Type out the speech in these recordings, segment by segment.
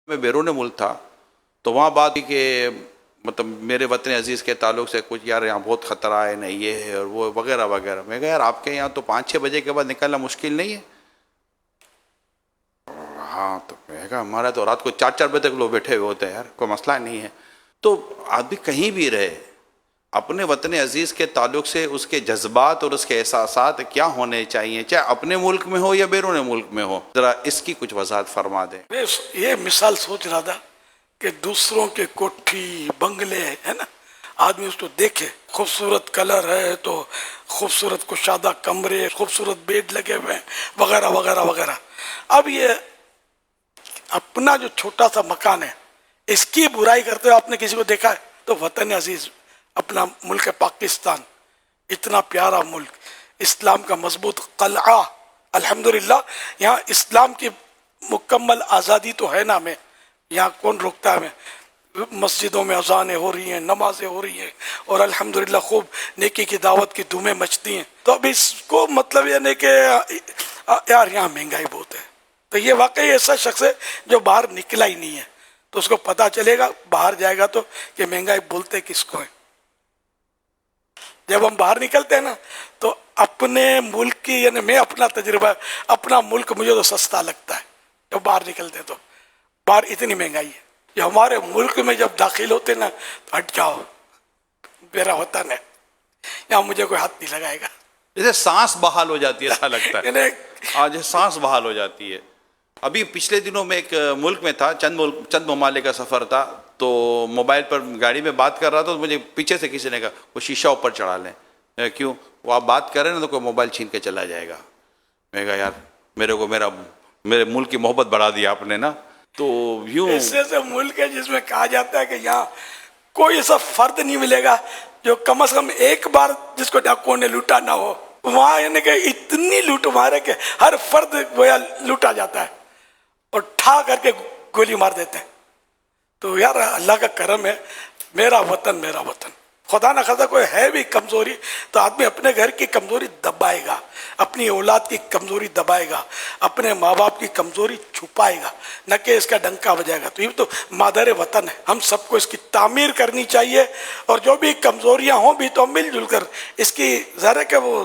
میں بیرون ملک تھا تو وہاں بات تھی کہ مطلب میرے وطن عزیز کے تعلق سے کچھ یار یہاں بہت خطرہ ہے نہیں یہ ہے اور وہ وغیرہ وغیرہ. میں کہا یار آپ کے یہاں تو 5-6 بجے کے بعد نکلنا مشکل نہیں ہے؟ ہاں تو میں کہا ہمارا تو رات کو 4-4 بجے تک لوگ بیٹھے ہوئے ہوتے ہیں یار، کوئی مسئلہ نہیں ہے. تو آدمی کہیں بھی رہے اپنے وطن عزیز کے تعلق سے اس کے جذبات اور اس کے احساسات کیا ہونے چاہیے، چاہے اپنے ملک میں ہو یا بیرون ملک میں ہو. ذرا اس کی کچھ وضاحت فرما دیں. میں یہ مثال سوچ رہا تھا کہ دوسروں کے کوٹھی بنگلے ہے نا، آدمی اس کو دیکھے، خوبصورت کلر ہے تو خوبصورت کشادہ کمرے، خوبصورت بیڈ لگے ہوئے ہیں وغیرہ وغیرہ وغیرہ. اب یہ اپنا جو چھوٹا سا مکان ہے اس کی برائی کرتے ہوئے آپ نے کسی کو دیکھا ہے؟ تو وطن عزیز اپنا ملک پاکستان، اتنا پیارا ملک، اسلام کا مضبوط قلعہ، الحمدللہ یہاں اسلام کی مکمل آزادی تو ہے نا. ہمیں یہاں کون روکتا ہے؟ ہمیں مسجدوں میں اذانیں ہو رہی ہیں، نمازیں ہو رہی ہیں اور الحمدللہ خوب نیکی کی دعوت کی دھومیں مچتی ہیں. تو اب اس کو مطلب یہ نہیں کہ یار یہاں مہنگائی بہت ہے. تو یہ واقعی ایسا شخص ہے جو باہر نکلا ہی نہیں ہے، تو اس کو پتا چلے گا باہر جائے گا تو کہ مہنگائی بولتے کس کو ہے. جب ہم باہر نکلتے ہیں نا تو اپنے ملک کی، یعنی میں اپنا تجربہ، اپنا ملک مجھے تو سستا لگتا ہے. جب باہر نکلتے ہیں تو باہر اتنی مہنگائی ہے، یہ ہمارے ملک میں جب داخل ہوتے نا تو ہٹ جاؤ میرا وطن ہے، یہاں مجھے کوئی ہاتھ نہیں لگائے گا. جیسے سانس بحال ہو جاتی ہے ایسا لگتا ہے. یعنی آج سانس بحال ہو جاتی ہے. ابھی پچھلے دنوں میں ایک ملک میں تھا، چند ممالک کا سفر تھا، تو موبائل پر گاڑی میں بات کر رہا تھا تو مجھے پیچھے سے کسی نے کہا وہ شیشہ اوپر چڑھا لیں. کیوں؟ وہ آپ بات کر رہے ہیں نا تو کوئی موبائل چھین کے چلا جائے گا. میں کہا یار میرے ملک کی محبت بڑھا دی آپ نے نا. تو یوں ایسے سے ملک ہے جس میں کہا جاتا ہے کہ یہاں کوئی ایسا فرد نہیں ملے گا جو کم از کم ایک بار جس کو ڈاکوؤں نے لوٹا نہ ہو. وہاں یعنی کہ اتنی لوٹ مارے کہ ہر فرد گویا لوٹا جاتا ہے اور ٹھا کر کے گولی مار دیتے ہیں. تو یار اللہ کا کرم ہے، میرا وطن میرا وطن. خدا نہ خدا کوئی ہے بھی کمزوری تو آدمی اپنے گھر کی کمزوری دبائے گا، اپنی اولاد کی کمزوری دبائے گا، اپنے ماں باپ کی کمزوری چھپائے گا، نہ کہ اس کا ڈنکا بجائے گا. تو یہ تو مادر وطن ہے، ہم سب کو اس کی تعمیر کرنی چاہیے. اور جو بھی کمزوریاں ہوں بھی تو ہم مل جل کر اس کی ذرا کہ وہ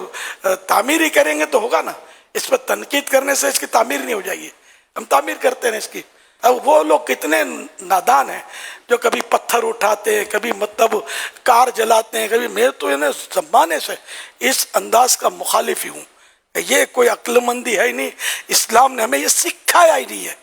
تعمیر ہی کریں گے تو ہوگا نا. اس پر تنقید کرنے سے اس کی تعمیر نہیں ہو جائے گی. ہم تعمیر کرتے ہیں اس کی. اب وہ لوگ کتنے نادان ہیں جو کبھی پتھر اٹھاتے ہیں، کبھی مطلب کار جلاتے ہیں، کبھی. میں تو زمانے سے اس انداز کا مخالف ہی ہوں. یہ کوئی عقل مندی ہے ہی نہیں، اسلام نے ہمیں یہ سکھایا ہی نہیں ہے.